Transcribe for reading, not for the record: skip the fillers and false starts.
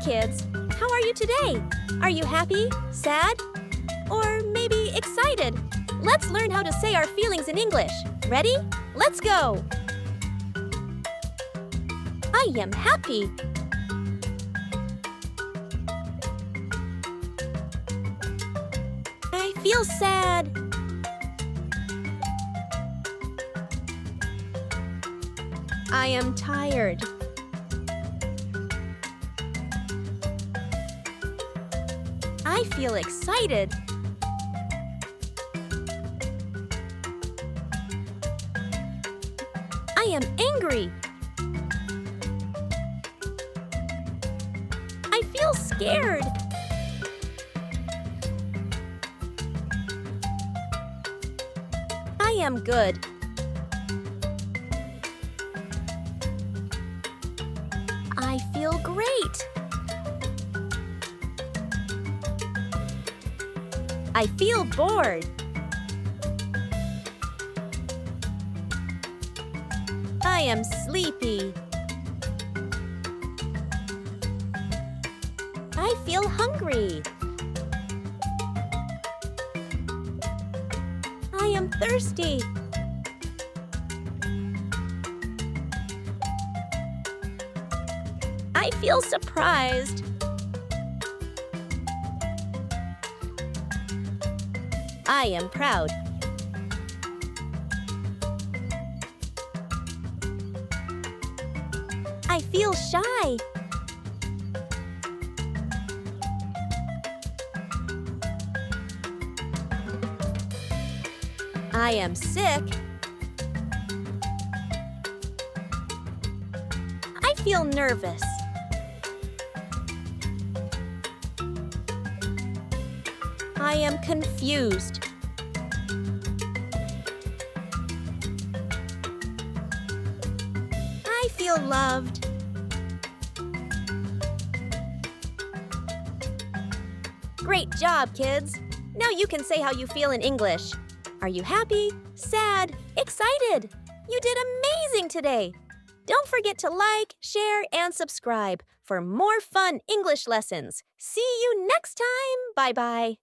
kids. How are you today? Are you happy, sad, or maybe excited? Let's learn how to say our feelings in English. Ready? Let's go! I am happy. I feel sad. I am tired. I feel excited. I am angry. I feel scared. I am good. I feel great. I feel bored. I am sleepy. I feel hungry. I am thirsty. I feel surprised. I am proud. I feel shy. I am sick. I feel nervous. I am confused. I feel loved. Great job, kids! Now you can say how you feel in English. Are you happy, sad, excited? You did amazing today! Don't forget to like, share, and subscribe for more fun English lessons. See you next time! Bye-bye!